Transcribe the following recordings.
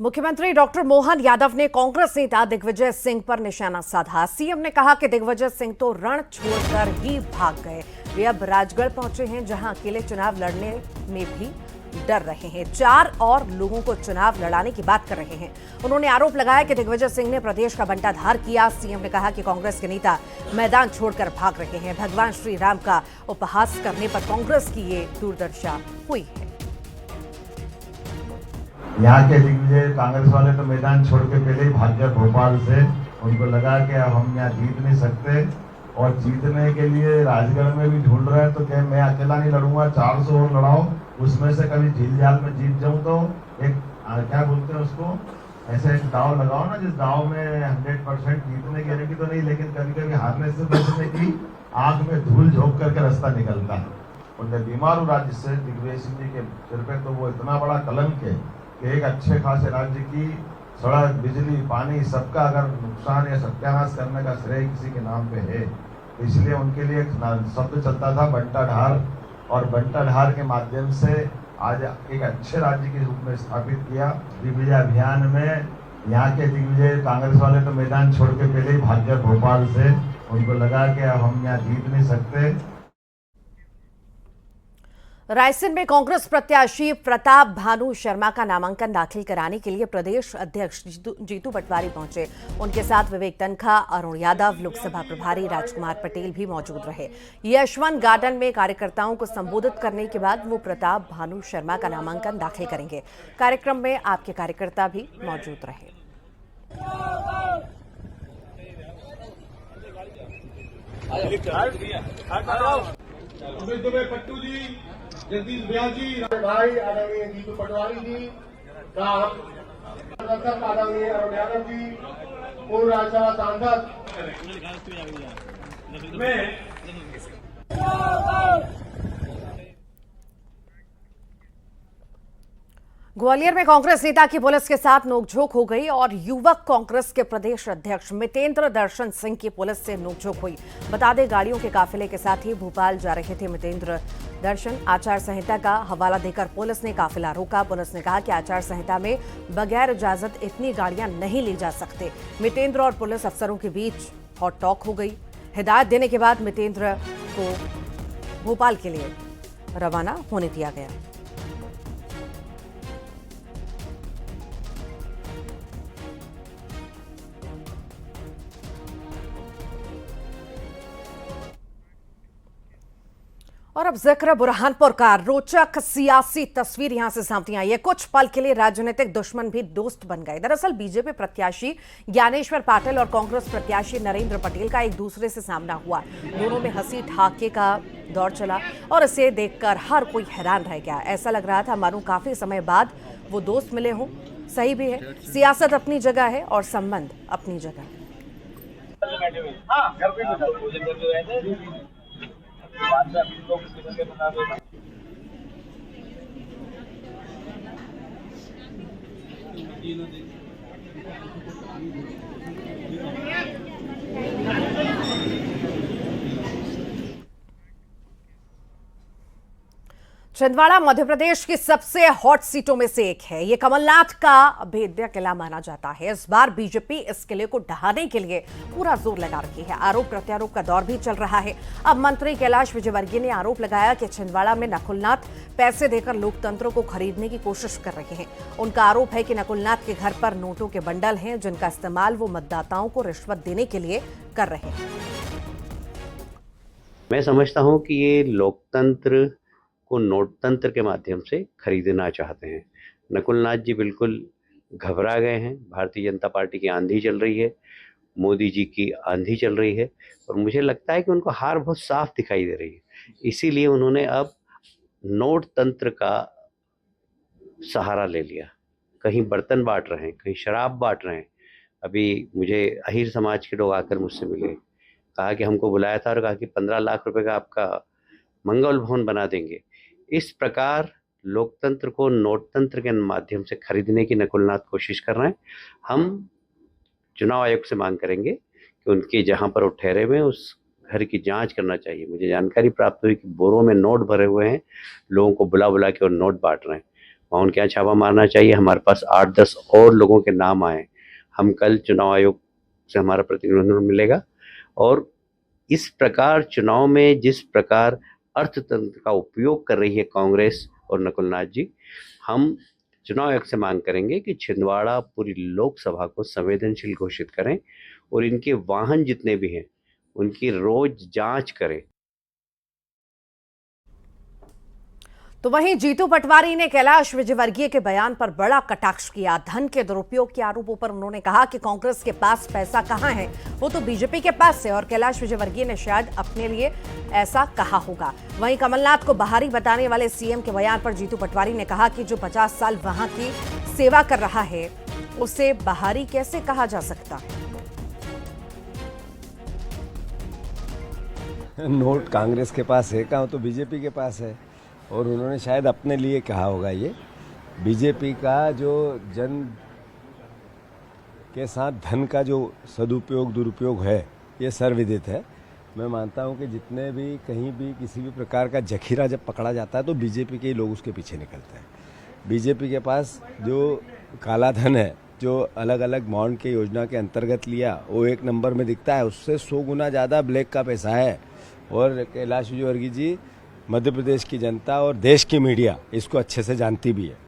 मुख्यमंत्री डॉक्टर मोहन यादव ने कांग्रेस नेता दिग्विजय सिंह पर निशाना साधा। सीएम ने कहा कि दिग्विजय सिंह तो रण छोड़कर ही भाग गए। वे अब राजगढ़ पहुंचे हैं, जहां अकेले चुनाव लड़ने में भी डर रहे हैं। 4 और लोगों को चुनाव लड़ाने की बात कर रहे हैं। उन्होंने आरोप लगाया कि दिग्विजय सिंह ने प्रदेश का बंटाधार किया। सीएम ने कहा कि कांग्रेस के नेता मैदान छोड़कर भाग रहे हैं। भगवान श्री राम का उपहास करने पर कांग्रेस की ये दुर्दशा हुई है। यहाँ के दिग्विजय कांग्रेस वाले तो मैदान छोड़ के पहले ही भाग गए भोपाल से। उनको लगा कि अब हम यहाँ जीत नहीं सकते और जीतने के लिए राजगढ़ में भी ढूंढ रहे हैं। तो क्या मैं अकेला नहीं लड़ूंगा, 400 और लड़ाओ, उसमें से कभी झील जाल में जीत जाऊं तो एक क्या बोलते हैं उसको, ऐसे एक दाव लगाओ ना, जिस दाव में 100% जीतने की गारंटी तो नहीं, लेकिन कभी कभी हारने से बचने की आंख में धूल झोंक करके रास्ता निकलता है। उनके बीमारू राज्य से दिग्विजय सिंह जी के सिर पे तो वो इतना बड़ा कलंक है कि एक अच्छे खासे राज्य की सड़क, बिजली, पानी सबका अगर नुकसान या सत्यानाश करने का श्रेय किसी के नाम पे है, इसलिए उनके लिए एक शब्द चलता था बंटाधार, और बंटाधार के माध्यम से आज एक अच्छे राज्य के रूप में स्थापित किया। दिग्विजय अभियान में यहाँ के दिग्विजय कांग्रेस वाले तो मैदान छोड़ के पहले ही भाग गए भोपाल से। उनको लगा कि अब हम यहाँ जीत नहीं सकते। रायसेन में कांग्रेस प्रत्याशी प्रताप भानु शर्मा का नामांकन दाखिल कराने के लिए प्रदेश अध्यक्ष जीतू पटवारी पहुंचे। उनके साथ विवेक तनखा, अरुण यादव, लोकसभा प्रभारी राजकुमार पटेल भी मौजूद रहे। यशवंत गार्डन में कार्यकर्ताओं को संबोधित करने के बाद वो प्रताप भानु शर्मा का नामांकन दाखिल करेंगे। कार्यक्रम में आपके कार्यकर्ता भी मौजूद रहे। जगदीश भैया जी, भाई आदरणीय जीतू पटवारी जी का आदरणीय अरुण यादव जी, पूर्व राज्यसभा सांसद ग्वालियर में कांग्रेस नेता की पुलिस के साथ नोकझोंक हो गई और युवक कांग्रेस के प्रदेश अध्यक्ष मितेंद्र दर्शन सिंह की पुलिस से नोकझोंक हुई। बता दें, गाड़ियों के काफिले के साथ ही भोपाल जा रहे थे मितेंद्र दर्शन। आचार संहिता का हवाला देकर पुलिस ने काफिला रोका। पुलिस ने कहा कि आचार संहिता में बगैर इजाजत इतनी गाड़ियां नहीं ली जा सकते। मितेंद्र और पुलिस अफसरों के बीच हॉट टॉक हो गई। हिदायत देने के बाद मितेंद्र को भोपाल के लिए रवाना होने दिया गया। और अब जिक्र बुरहानपुर का। रोचक सियासी तस्वीर यहां से सामने आई है। कुछ पल के लिए राजनीतिक दुश्मन भी दोस्त बन गए। दरअसल बीजेपी प्रत्याशी ज्ञानेश्वर पाटिल और कांग्रेस प्रत्याशी नरेंद्र पटेल का एक दूसरे से सामना हुआ। दोनों में हंसी ठाके का दौर चला और इसे देखकर हर कोई हैरान रह गया। ऐसा लग रहा था मानो काफी समय बाद वो दोस्त मिले हों। सही भी है, सियासत अपनी जगह है और संबंध अपनी जगह। छिंदवाड़ा मध्य प्रदेश की सबसे हॉट सीटों में से एक है। ये कमलनाथ का भेद्य किला माना जाता है। इस बार बीजेपी इस किले को ढहाने के लिए पूरा जोर लगा रही है। आरोप प्रत्यारोप का दौर भी चल रहा है। अब मंत्री कैलाश विजयवर्गीय ने आरोप लगाया कि छिंदवाड़ा में नकुलनाथ पैसे देकर लोकतंत्र को खरीदने की कोशिश कर रहे हैं। उनका आरोप है कि नकुलनाथ के घर पर नोटों के बंडल हैं, जिनका इस्तेमाल वो मतदाताओं को रिश्वत देने के लिए कर रहे हैं। मैं समझता हूं कि ये लोकतंत्र को नोटतंत्र के माध्यम से खरीदना चाहते हैं। नकुलनाथ जी बिल्कुल घबरा गए हैं। भारतीय जनता पार्टी की आंधी चल रही है, मोदी जी की आंधी चल रही है और मुझे लगता है कि उनको हार बहुत साफ दिखाई दे रही है। इसीलिए उन्होंने अब नोटतंत्र का सहारा ले लिया। कहीं बर्तन बांट रहे हैं, कहीं शराब बांट रहे हैं। अभी मुझे अहीर समाज के लोग आकर मुझसे मिले, कहा कि हमको बुलाया था और कहा कि 15 लाख रुपए का आपका मंगल भवन बना देंगे। इस प्रकार लोकतंत्र को नोटतंत्र के माध्यम से खरीदने की नकुलनाथ कोशिश कर रहे हैं। हम चुनाव आयोग से मांग करेंगे कि उनके जहां पर वो ठहरे हुए उस घर की जांच करना चाहिए। मुझे जानकारी प्राप्त हुई कि बोरों में नोट भरे हुए हैं, लोगों को बुला बुला के वो नोट बांट रहे हैं। वहाँ उनके यहाँ छापा मारना चाहिए। हमारे पास 8-10 और लोगों के नाम आए। हम कल चुनाव आयोग से हमारा प्रतिनिधित्व मिलेगा और इस प्रकार चुनाव में जिस प्रकार अर्थतंत्र का उपयोग कर रही है कांग्रेस और नकुल नाथ जी, हम चुनाव आयोग से मांग करेंगे कि छिंदवाड़ा पूरी लोकसभा को संवेदनशील घोषित करें और इनके वाहन जितने भी हैं उनकी रोज जांच करें। तो वहीं जीतू पटवारी ने कैलाश विजयवर्गीय के बयान पर बड़ा कटाक्ष किया। धन के दुरुपयोग के आरोपों पर उन्होंने कहा कि कांग्रेस के पास पैसा कहां है, वो तो बीजेपी के पास है और कैलाश विजयवर्गीय ने शायद अपने लिए ऐसा कहा होगा। वहीं कमलनाथ को बाहरी बताने वाले सीएम के बयान पर जीतू पटवारी ने कहा कि जो 50 साल वहां की सेवा कर रहा है उसे बाहरी कैसे कहा जा सकता है। नोट कांग्रेस के पास है कहाँ, तो बीजेपी के पास है और उन्होंने शायद अपने लिए कहा होगा। ये बीजेपी का जो जन के साथ धन का जो सदुपयोग दुरुपयोग है ये सर्वविदित है। मैं मानता हूँ कि जितने भी कहीं भी किसी भी प्रकार का जखीरा जब पकड़ा जाता है तो बीजेपी के ही लोग उसके पीछे निकलते हैं। बीजेपी के पास जो काला धन है जो अलग अलग बॉन्ड के योजना के अंतर्गत लिया वो 1 नंबर में दिखता है, उससे 100 गुना ज़्यादा ब्लैक का पैसा है। और कैलाश विजयवर्गीय जी मध्य प्रदेश की जनता और देश की मीडिया इसको अच्छे से जानती भी है।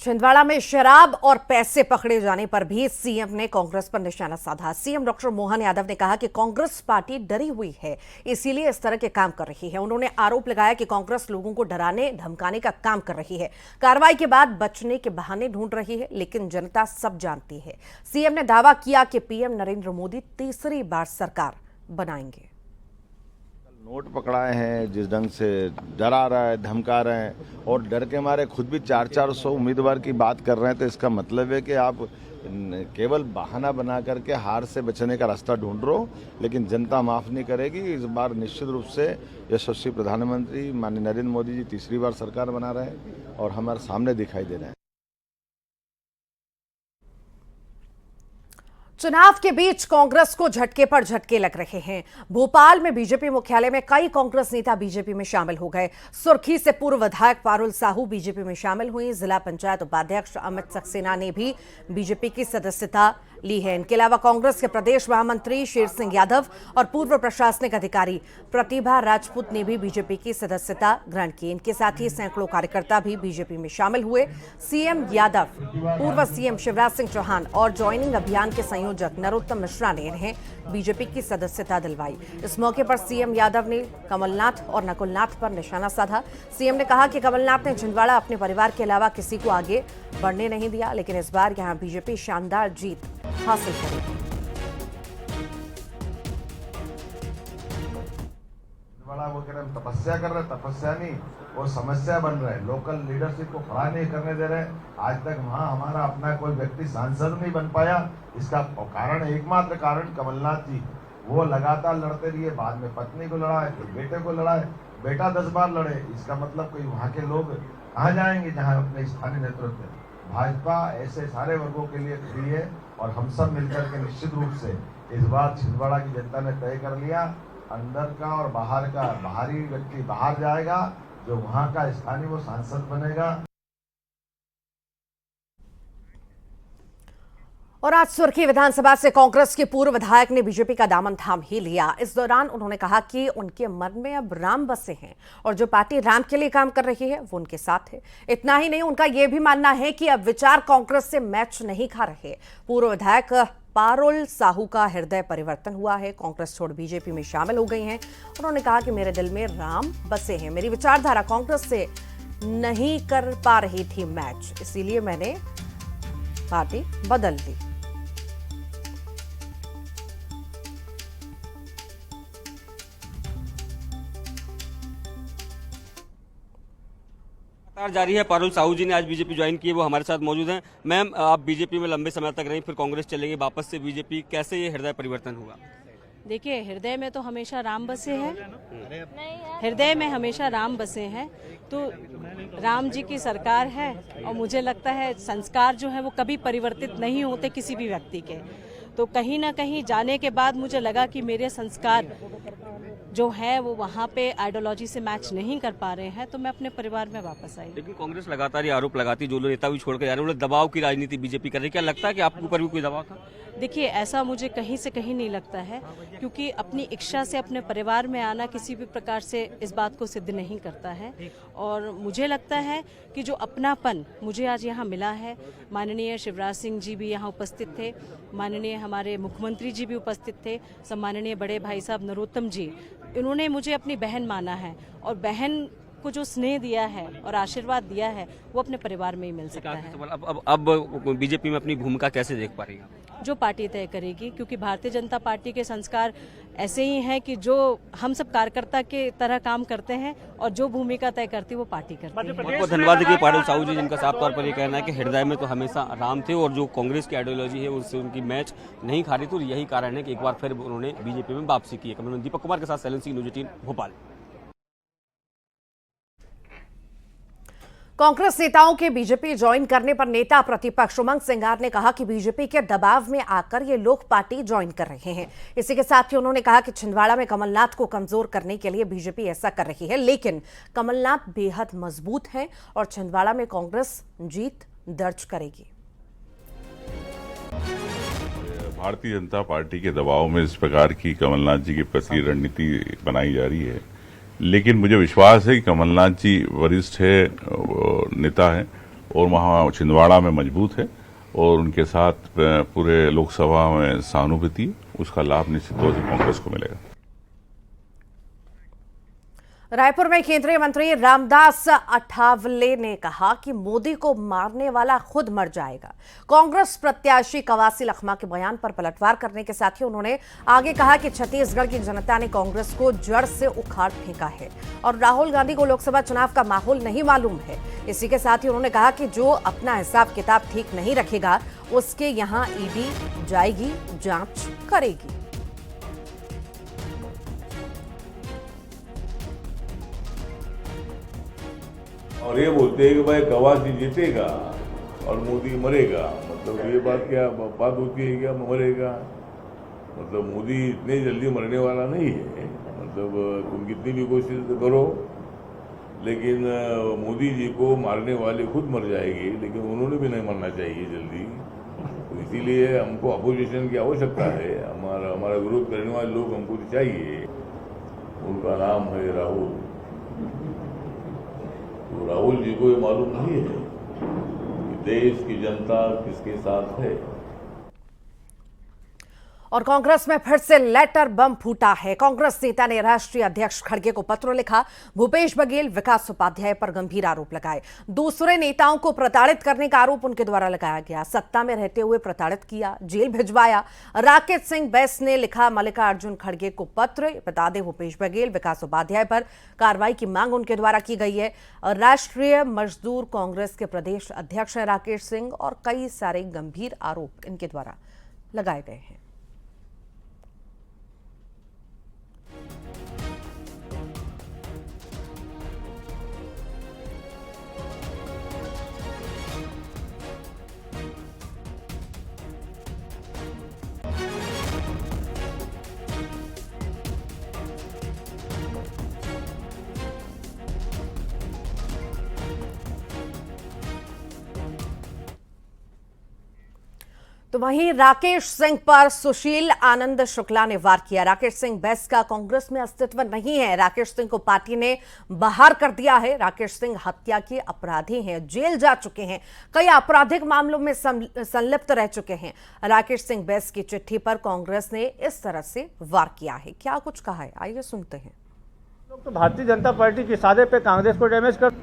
छिंदवाड़ा में शराब और पैसे पकड़े जाने पर भी सीएम ने कांग्रेस पर निशाना साधा। सीएम डॉक्टर मोहन यादव ने कहा कि कांग्रेस पार्टी डरी हुई है, इसीलिए इस तरह के काम कर रही है। उन्होंने आरोप लगाया कि कांग्रेस लोगों को डराने धमकाने का काम कर रही है, कार्रवाई के बाद बचने के बहाने ढूंढ रही है, लेकिन जनता सब जानती है। सीएम ने दावा किया कि पीएम नरेंद्र मोदी तीसरी बार सरकार बनाएंगे। नोट पकड़ाए हैं, जिस ढंग से डरा रहा है, धमका रहे हैं और डर के मारे खुद भी 400 उम्मीदवार की बात कर रहे हैं, तो इसका मतलब है कि आप केवल बहाना बना करके हार से बचने का रास्ता ढूंढ रहे हो। लेकिन जनता माफ नहीं करेगी। इस बार निश्चित रूप से यशस्वी प्रधानमंत्री माननीय नरेंद्र मोदी जी तीसरी बार सरकार बना रहे हैं और हमारे सामने दिखाई दे रहे हैं। चुनाव के बीच कांग्रेस को झटके पर झटके लग रहे हैं। भोपाल में बीजेपी मुख्यालय में कई कांग्रेस नेता बीजेपी में शामिल हो गए। सुर्खी से पूर्व विधायक पारुल साहू बीजेपी में शामिल हुई। जिला पंचायत उपाध्यक्ष अमित सक्सेना ने भी बीजेपी की सदस्यता ली है। इनके अलावा कांग्रेस के प्रदेश महामंत्री शेर सिंह यादव और पूर्व प्रशासनिक अधिकारी प्रतिभा राजपूत ने भी बीजेपी की सदस्यता ग्रहण की। इनके साथ ही सैकड़ों कार्यकर्ता भी बीजेपी में शामिल हुए। सीएम यादव, पूर्व सीएम शिवराज सिंह चौहान और ज्वाइनिंग अभियान के संयोजक नरोत्तम मिश्रा ने इन्हें बीजेपी की सदस्यता दिलवाई। इस मौके पर सीएम यादव ने कमलनाथ और नकुलनाथ पर निशाना साधा। सीएम ने कहा कि कमलनाथ ने छिंदवाड़ा अपने परिवार के अलावा किसी को आगे बढ़ने नहीं दिया, लेकिन इस बार यहां बीजेपी शानदार जीत हासिल करेगी। वो कह रहे हैं तपस्या कर रहे, तपस्या नहीं, वो समस्या बन रहे हैं। लोकल लीडरशिप को खड़ा नहीं करने दे रहे। आज तक वहां हमारा अपना कोई व्यक्ति सांसद नहीं बन पाया। इसका कारण, एकमात्र कारण कमलनाथ जी, वो लगातार लड़ते रहिए। बाद में पत्नी को लड़ाए, फिर बेटे को लड़ाए, बेटा 10 बार लड़े। इसका मतलब कोई वहां के लोग कहाँ जाएंगे जहाँ अपने स्थानीय नेतृत्व। भाजपा ऐसे सारे वर्गों के लिए खड़ी है और हम सब मिलकर के निश्चित रूप से इस बार छिंदवाड़ा की जनता ने तय कर लिया, अंदर का और बाहर का, बाहरी व्यक्ति बाहर जाएगा, जो वहां का स्थानीय वो सांसद बनेगा। और आज सुर्खी विधानसभा से कांग्रेस के पूर्व विधायक ने बीजेपी का दामन थाम ही लिया। इस दौरान उन्होंने कहा कि उनके मन में अब राम बसे हैं और जो पार्टी राम के लिए काम कर रही है वो उनके साथ है। इतना ही नहीं, उनका यह भी मानना है कि अब विचार कांग्रेस से मैच नहीं खा रहे। पूर्व विधायक पारुल साहू का हृदय परिवर्तन हुआ है, कांग्रेस छोड़ बीजेपी में शामिल हो गई हैं। उन्होंने कहा कि मेरे दिल में राम बसे हैं, मेरी विचारधारा कांग्रेस से नहीं कर पा रही थी मैच, इसीलिए मैंने पार्टी बदल दी। जारी है। पारुल साहू जी ने आज बीजेपी ज्वाइन की है, वो हमारे साथ मौजूद हैं। मैम, आप बीजेपी में लंबे समय तक रही, फिर कांग्रेस चलेंगे, वापस से बीजेपी, कैसे ये हृदय परिवर्तन हुआ? देखिए, हृदय में तो हमेशा राम बसे हैं, हृदय में हमेशा राम बसे हैं। तो राम जी की सरकार है और मुझे लगता है संस्कार जो है वो कभी परिवर्तित नहीं होते किसी भी व्यक्ति के। तो कहीं ना कहीं जाने के बाद मुझे लगा कि मेरे संस्कार जो है वो वहाँ पे आइडियोलॉजी से मैच नहीं कर पा रहे हैं, तो मैं अपने परिवार में वापस आई। लेकिन कांग्रेस लगातार ये आरोप लगाती है, जो लोग नेता भी छोड़कर जा रहे हैं, वो लोग दबाव की राजनीति बीजेपी कर रही है। क्या लगता है कि आपके ऊपर भी कोई दबाव था? देखिए, ऐसा मुझे कहीं से कहीं नहीं लगता है, क्योंकि अपनी इच्छा से अपने परिवार में आना किसी भी प्रकार से इस बात को सिद्ध नहीं करता है। और मुझे लगता है कि जो अपनापन मुझे आज यहाँ मिला है, माननीय शिवराज सिंह जी भी यहाँ उपस्थित थे, माननीय हमारे मुख्यमंत्री जी भी उपस्थित थे, सम्माननीय बड़े भाई साहब नरोत्तम जी, इन्होंने मुझे अपनी बहन माना है, और बहन को जो स्नेह दिया है और आशीर्वाद दिया है वो अपने परिवार में ही मिल सकता है। अब बीजेपी में अपनी भूमिका कैसे देख पा रही है? जो पार्टी तय करेगी, क्योंकि भारतीय जनता पार्टी के संस्कार ऐसे ही हैं कि जो हम सब कार्यकर्ता के तरह काम करते हैं, और जो भूमिका तय करती है वो पार्टी करती है। बहुत बहुत धन्यवाद। देखिए, पाटिल साहू जी, जिनका साफ तौर पर ये कहना है कि हृदय में तो हमेशा राम थे, और जो कांग्रेस की आइडियोलॉजी है उससे उनकी मैच नहीं खा रही, तो यही कारण है कि एक बार फिर उन्होंने बीजेपी में वापसी की है। कैमरामैन दीपक कुमार के साथ सैलन सिंह, न्यूज़ 18 भोपाल। कांग्रेस नेताओं के बीजेपी ज्वाइन करने पर नेता प्रतिपक्ष उमंग सिंगार ने कहा कि बीजेपी के दबाव में आकर ये लोग पार्टी ज्वाइन कर रहे हैं। इसी के साथ ही उन्होंने कहा कि छिंदवाड़ा में कमलनाथ को कमजोर करने के लिए बीजेपी ऐसा कर रही है, लेकिन कमलनाथ बेहद मजबूत हैं और छिंदवाड़ा में कांग्रेस जीत दर्ज करेगी। भारतीय जनता पार्टी के दबाव में इस प्रकार की कमलनाथ जी के प्रति रणनीति बनाई जा रही है, लेकिन मुझे विश्वास है कि कमलनाथ जी वरिष्ठ है, नेता है, और वहाँ छिंदवाड़ा में मजबूत है, और उनके साथ पूरे लोकसभा में सहानुभूति, उसका लाभ निश्चित तौर से कांग्रेस को मिलेगा। रायपुर में केंद्रीय मंत्री रामदास अठावले ने कहा कि मोदी को मारने वाला खुद मर जाएगा। कांग्रेस प्रत्याशी कवासी लखमा के बयान पर पलटवार करने के साथ ही उन्होंने आगे कहा कि छत्तीसगढ़ की जनता ने कांग्रेस को जड़ से उखाड़ फेंका है और राहुल गांधी को लोकसभा चुनाव का माहौल नहीं मालूम है। इसी के साथ ही उन्होंने कहा कि जो अपना हिसाब किताब ठीक नहीं रखेगा उसके यहाँ ईडी जाएगी, जांच करेगी। और ये बोलते हैं कि भाई कवासी जीतेगा और मोदी मरेगा, मतलब ये बात क्या बात होती है? क्या मरेगा? मतलब मोदी इतने जल्दी मरने वाला नहीं है। मतलब तुम कितनी भी कोशिश करो, लेकिन मोदी जी को मारने वाले खुद मर जाएंगे, लेकिन उन्होंने भी नहीं मरना चाहिए जल्दी। तो इसीलिए हमको अपोजिशन की आवश्यकता है। हमारा विरोध करने वाले लोग हमको चाहिए। उनका नाम है राहुल। तो राहुल जी को ये मालूम नहीं है कि देश की जनता किसके साथ है। और कांग्रेस में फिर से लेटर बम फूटा है। कांग्रेस नेता ने राष्ट्रीय अध्यक्ष खड़गे को पत्र लिखा, भूपेश बघेल, विकास उपाध्याय पर गंभीर आरोप लगाए। दूसरे नेताओं को प्रताड़ित करने का आरोप उनके द्वारा लगाया गया। सत्ता में रहते हुए प्रताड़ित किया, जेल भिजवाया। राकेश सिंह बैस ने लिखा मल्लिकार्जुन खड़गे को पत्र, बता दें भूपेश बघेल, विकास उपाध्याय पर कार्रवाई की मांग उनके द्वारा की गई है। राष्ट्रीय मजदूर कांग्रेस के प्रदेश अध्यक्ष हैं राकेश सिंह, और कई सारे गंभीर आरोप इनके द्वारा लगाए गए हैं। तो वहीं राकेश सिंह पर सुशील आनंद शुक्ला ने वार किया। राकेश सिंह बैस का कांग्रेस में अस्तित्व नहीं है। राकेश सिंह को पार्टी ने बाहर कर दिया है। राकेश सिंह हत्या के अपराधी हैं, जेल जा चुके हैं, कई आपराधिक मामलों में संलिप्त रह चुके हैं। राकेश सिंह बैस की चिट्ठी पर कांग्रेस ने इस तरह से वार किया है। क्या कुछ कहा है, आइए सुनते हैं। लोग तो भारतीय जनता पार्टी के इशारे पे कांग्रेस को डैमेज कर,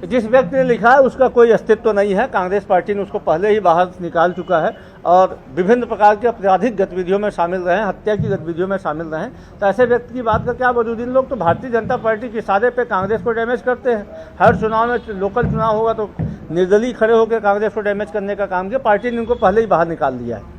जिस व्यक्ति ने लिखा है उसका कोई अस्तित्व नहीं है। कांग्रेस पार्टी ने उसको पहले ही बाहर निकाल चुका है और विभिन्न प्रकार के आपराधिक गतिविधियों में शामिल रहे, हत्या की गतिविधियों में शामिल रहे। तो ऐसे व्यक्ति की बात का क्या वजूद? इन लोग तो भारतीय जनता पार्टी के इशारे पे कांग्रेस को डैमेज करते हैं। हर चुनाव में, लोकल चुनाव होगा तो निर्दलीय खड़े होकर कांग्रेस को डैमेज करने का काम किया। पार्टी ने उनको पहले ही बाहर निकाल दिया है।